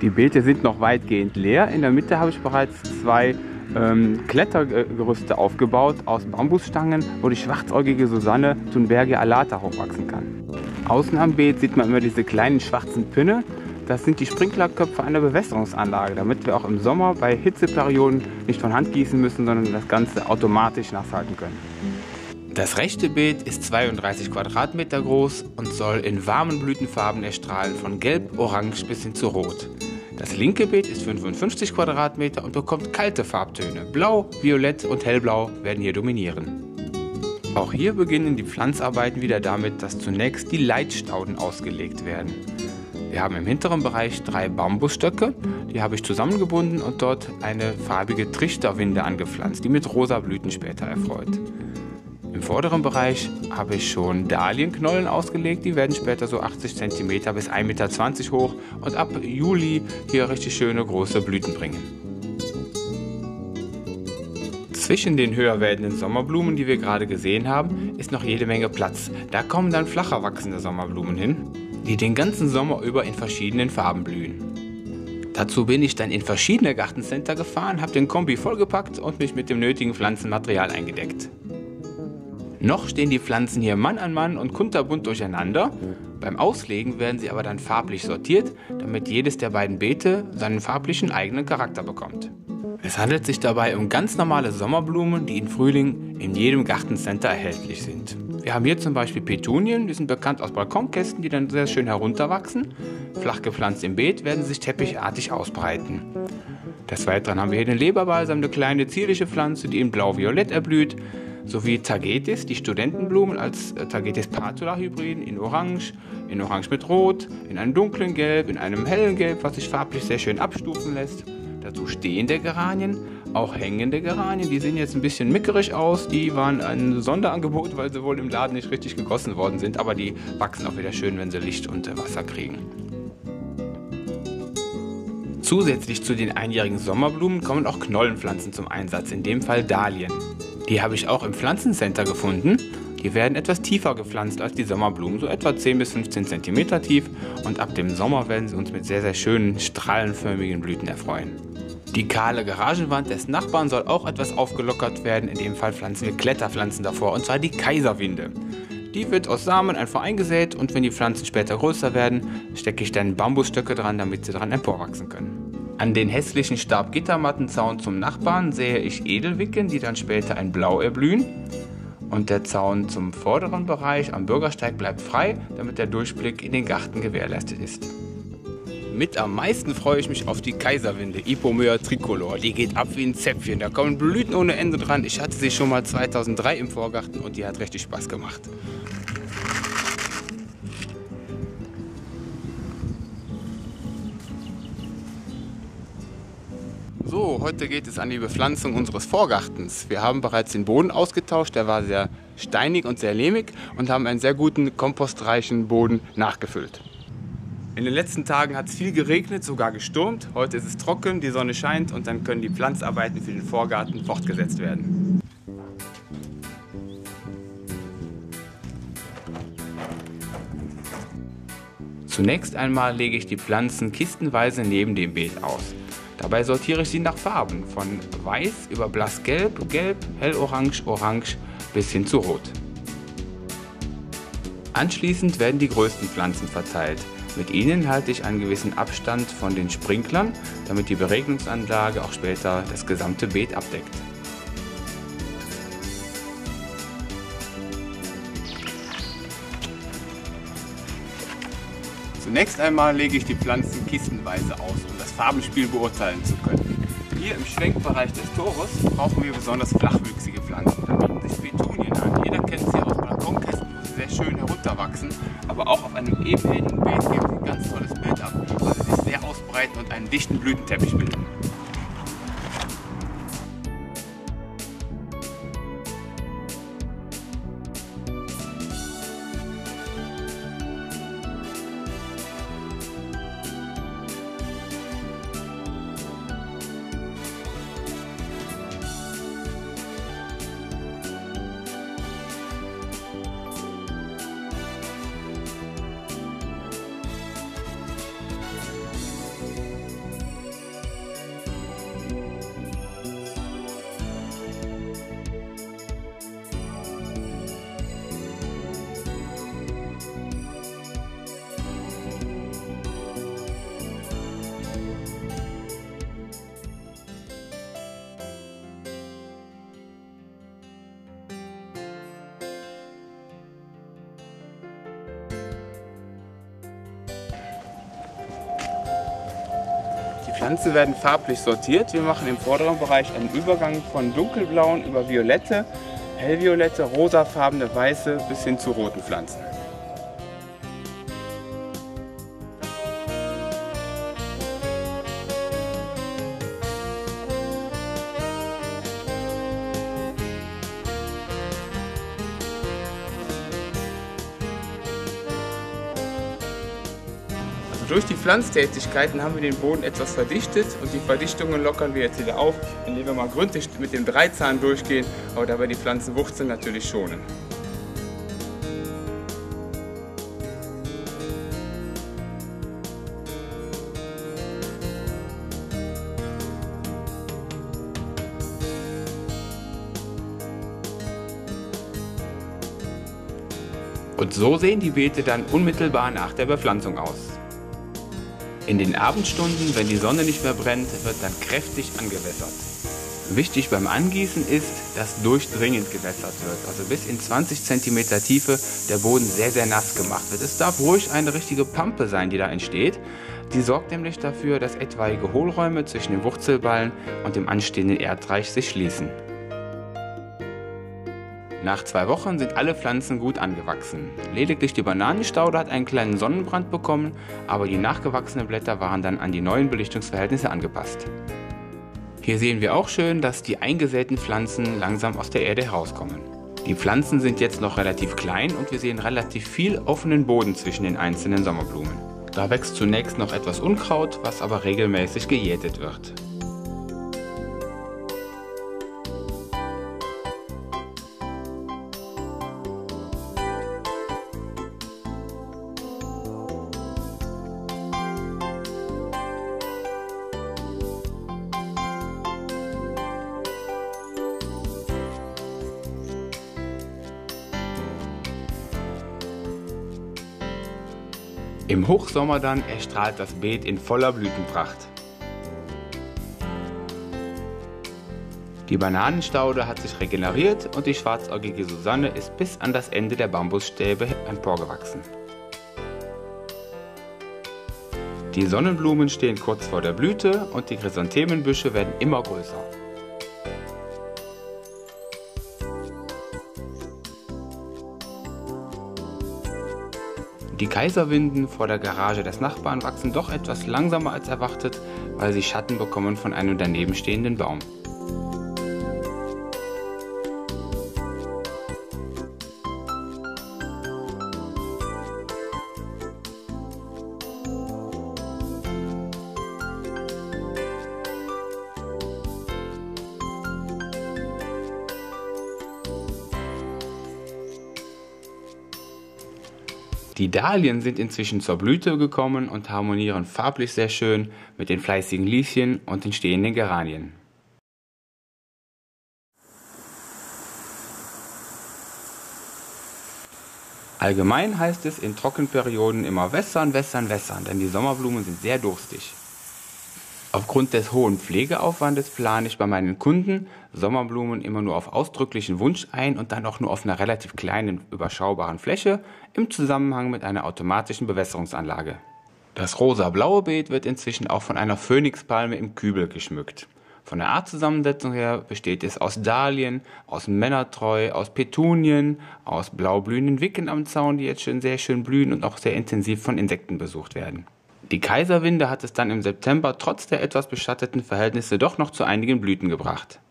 Die Beete sind noch weitgehend leer. In der Mitte habe ich bereits zwei Klettergerüste aufgebaut aus Bambusstangen, wo die schwarzäugige Susanne Thunbergia alata hochwachsen kann. Außen am Beet sieht man immer diese kleinen schwarzen Pinne. Das sind die Sprinklerköpfe einer Bewässerungsanlage, damit wir auch im Sommer bei Hitzeperioden nicht von Hand gießen müssen, sondern das Ganze automatisch nasshalten können. Das rechte Beet ist 32 Quadratmeter groß und soll in warmen Blütenfarben erstrahlen, von gelb, orange bis hin zu rot. Das linke Beet ist 55 Quadratmeter und bekommt kalte Farbtöne. Blau, Violett und Hellblau werden hier dominieren. Auch hier beginnen die Pflanzarbeiten wieder damit, dass zunächst die Leitstauden ausgelegt werden. Wir haben im hinteren Bereich 3 Bambusstöcke, die habe ich zusammengebunden und dort eine farbige Trichterwinde angepflanzt, die mit rosa Blüten später erfreut. Im vorderen Bereich habe ich schon Dahlienknollen ausgelegt, die werden später so 80 cm bis 1,20 Meter hoch und ab Juli hier richtig schöne große Blüten bringen. Zwischen den höher werdenden Sommerblumen, die wir gerade gesehen haben, ist noch jede Menge Platz. Da kommen dann flacher wachsende Sommerblumen hin, die den ganzen Sommer über in verschiedenen Farben blühen. Dazu bin ich dann in verschiedene Gartencenter gefahren, habe den Kombi vollgepackt und mich mit dem nötigen Pflanzenmaterial eingedeckt. Noch stehen die Pflanzen hier Mann an Mann und kunterbunt durcheinander. Beim Auslegen werden sie aber dann farblich sortiert, damit jedes der beiden Beete seinen farblichen eigenen Charakter bekommt. Es handelt sich dabei um ganz normale Sommerblumen, die im Frühling in jedem Gartencenter erhältlich sind. Wir haben hier zum Beispiel Petunien, die sind bekannt aus Balkonkästen, die dann sehr schön herunterwachsen. Flach gepflanzt im Beet werden sie sich teppichartig ausbreiten. Des Weiteren haben wir hier den Leberbalsam, eine kleine zierliche Pflanze, die in blau-violett erblüht, sowie Tagetes, die Studentenblumen als Tagetes patula-Hybriden in Orange mit Rot, in einem dunklen Gelb, in einem hellen Gelb, was sich farblich sehr schön abstufen lässt. Dazu stehende Geranien, auch hängende Geranien, die sehen jetzt ein bisschen mickerig aus, die waren ein Sonderangebot, weil sie wohl im Laden nicht richtig gegossen worden sind, aber die wachsen auch wieder schön, wenn sie Licht und Wasser kriegen. Zusätzlich zu den einjährigen Sommerblumen kommen auch Knollenpflanzen zum Einsatz, in dem Fall Dahlien. Die habe ich auch im Pflanzencenter gefunden. Die werden etwas tiefer gepflanzt als die Sommerblumen, so etwa 10 bis 15 cm tief, und ab dem Sommer werden sie uns mit sehr, sehr schönen, strahlenförmigen Blüten erfreuen. Die kahle Garagenwand des Nachbarn soll auch etwas aufgelockert werden, in dem Fall pflanzen wir Kletterpflanzen davor, und zwar die Kaiserwinde. Die wird aus Samen einfach eingesät und wenn die Pflanzen später größer werden, stecke ich dann Bambusstöcke dran, damit sie dran emporwachsen können. An den hässlichen Stabgittermattenzaun zum Nachbarn sähe ich Edelwicken, die dann später ein Blau erblühen. Und der Zaun zum vorderen Bereich am Bürgersteig bleibt frei, damit der Durchblick in den Garten gewährleistet ist. Mit am meisten freue ich mich auf die Kaiserwinde, Ipomea tricolor. Die geht ab wie ein Zäpfchen, da kommen Blüten ohne Ende dran. Ich hatte sie schon mal 2003 im Vorgarten und die hat richtig Spaß gemacht. So, heute geht es an die Bepflanzung unseres Vorgartens. Wir haben bereits den Boden ausgetauscht, der war sehr steinig und sehr lehmig und haben einen sehr guten kompostreichen Boden nachgefüllt. In den letzten Tagen hat es viel geregnet, sogar gestürmt. Heute ist es trocken, die Sonne scheint und dann können die Pflanzarbeiten für den Vorgarten fortgesetzt werden. Zunächst einmal lege ich die Pflanzen kistenweise neben dem Beet aus. Dabei sortiere ich sie nach Farben, von weiß über blassgelb, gelb, hellorange, orange bis hin zu rot. Anschließend werden die größten Pflanzen verteilt. Mit ihnen halte ich einen gewissen Abstand von den Sprinklern, damit die Beregnungsanlage auch später das gesamte Beet abdeckt. Zunächst einmal lege ich die Pflanzen kistenweise aus, um das Farbenspiel beurteilen zu können. Hier im Schwenkbereich des Tores brauchen wir besonders flachwüchsige Pflanzen. Da bieten sich Petunien an. Jeder kennt sie aus Balkonkästen, wo sie sehr schön herunterwachsen. Aber auch auf einem ebenerdigen Beet geben sie ein ganz tolles Bild ab, weil sie sich sehr ausbreiten und einen dichten Blütenteppich bilden. Pflanzen werden farblich sortiert. Wir machen im vorderen Bereich einen Übergang von dunkelblauen über violette, hellviolette, rosafarbene, weiße bis hin zu roten Pflanzen. Durch die Pflanztätigkeiten haben wir den Boden etwas verdichtet und die Verdichtungen lockern wir jetzt wieder auf, indem wir mal gründlich mit dem Dreizahn durchgehen, aber dabei die Pflanzenwurzeln natürlich schonen. Und so sehen die Beete dann unmittelbar nach der Bepflanzung aus. In den Abendstunden, wenn die Sonne nicht mehr brennt, wird dann kräftig angewässert. Wichtig beim Angießen ist, dass durchdringend gewässert wird, also bis in 20 cm Tiefe der Boden sehr nass gemacht wird. Es darf ruhig eine richtige Pampe sein, die da entsteht. Die sorgt nämlich dafür, dass etwaige Hohlräume zwischen den Wurzelballen und dem anstehenden Erdreich sich schließen. Nach 2 Wochen sind alle Pflanzen gut angewachsen. Lediglich die Bananenstaude hat einen kleinen Sonnenbrand bekommen, aber die nachgewachsenen Blätter waren dann an die neuen Belichtungsverhältnisse angepasst. Hier sehen wir auch schön, dass die eingesäten Pflanzen langsam aus der Erde herauskommen. Die Pflanzen sind jetzt noch relativ klein und wir sehen relativ viel offenen Boden zwischen den einzelnen Sommerblumen. Da wächst zunächst noch etwas Unkraut, was aber regelmäßig gejätet wird. Im Hochsommer dann erstrahlt das Beet in voller Blütenpracht. Die Bananenstaude hat sich regeneriert und die schwarzäugige Susanne ist bis an das Ende der Bambusstäbe emporgewachsen. Die Sonnenblumen stehen kurz vor der Blüte und die Chrysanthemenbüsche werden immer größer. Die Kaiserwinden vor der Garage des Nachbarn wachsen doch etwas langsamer als erwartet, weil sie Schatten bekommen von einem daneben stehenden Baum. Die Dahlien sind inzwischen zur Blüte gekommen und harmonieren farblich sehr schön mit den fleißigen Lieschen und den stehenden Geranien. Allgemein heißt es in Trockenperioden immer wässern, wässern, wässern, denn die Sommerblumen sind sehr durstig. Aufgrund des hohen Pflegeaufwandes plane ich bei meinen Kunden Sommerblumen immer nur auf ausdrücklichen Wunsch ein und dann auch nur auf einer relativ kleinen, überschaubaren Fläche im Zusammenhang mit einer automatischen Bewässerungsanlage. Das rosa-blaue Beet wird inzwischen auch von einer Phönixpalme im Kübel geschmückt. Von der Artzusammensetzung her besteht es aus Dahlien, aus Männertreu, aus Petunien, aus blaublühenden Wicken am Zaun, die jetzt schon sehr schön blühen und auch sehr intensiv von Insekten besucht werden. Die Kaiserwinde hat es dann im September trotz der etwas beschatteten Verhältnisse doch noch zu einigen Blüten gebracht.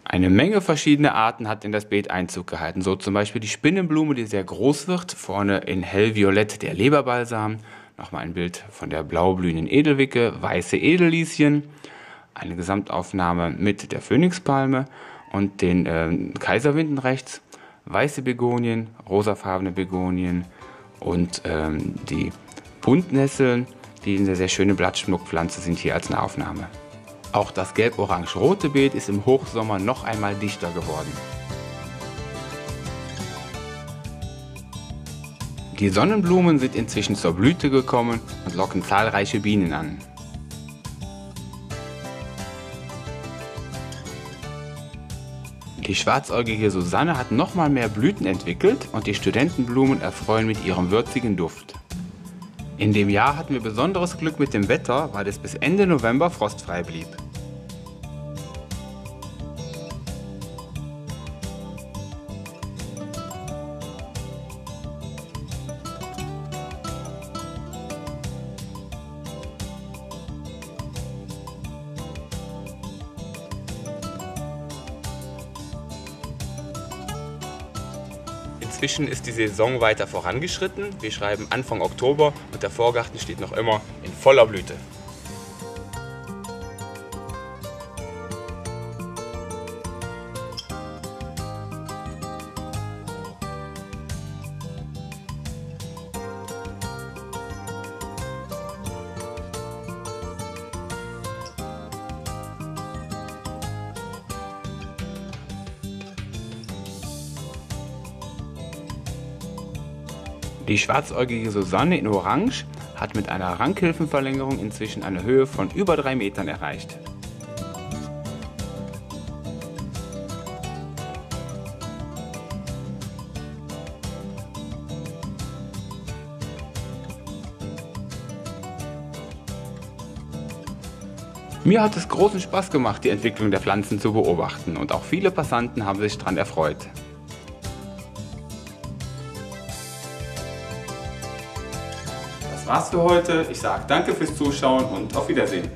Eine Menge verschiedener Arten hat in das Beet Einzug gehalten, so zum Beispiel die Spinnenblume, die sehr groß wird, vorne in hellviolett der Leberbalsam, nochmal ein Bild von der blaublühenden Edelwicke, weiße Edellieschen, eine Gesamtaufnahme mit der Phönixpalme und den Kaiserwinden rechts, weiße Begonien, rosafarbene Begonien und die Buntnesseln, die eine sehr schöne Blattschmuckpflanze sind, hier als Nahaufnahme. Auch das gelb-orange-rote Beet ist im Hochsommer noch einmal dichter geworden. Die Sonnenblumen sind inzwischen zur Blüte gekommen und locken zahlreiche Bienen an. Die schwarzäugige Susanne hat nochmal mehr Blüten entwickelt und die Studentenblumen erfreuen mit ihrem würzigen Duft. In dem Jahr hatten wir besonderes Glück mit dem Wetter, weil es bis Ende November frostfrei blieb. Inzwischen ist die Saison weiter vorangeschritten. Wir schreiben Anfang Oktober und der Vorgarten steht noch immer in voller Blüte. Die schwarzäugige Susanne in Orange hat mit einer Rankhilfenverlängerung inzwischen eine Höhe von über 3 Metern erreicht. Mir hat es großen Spaß gemacht, die Entwicklung der Pflanzen zu beobachten, und auch viele Passanten haben sich daran erfreut. Das war's für heute. Ich sage danke fürs Zuschauen und auf Wiedersehen.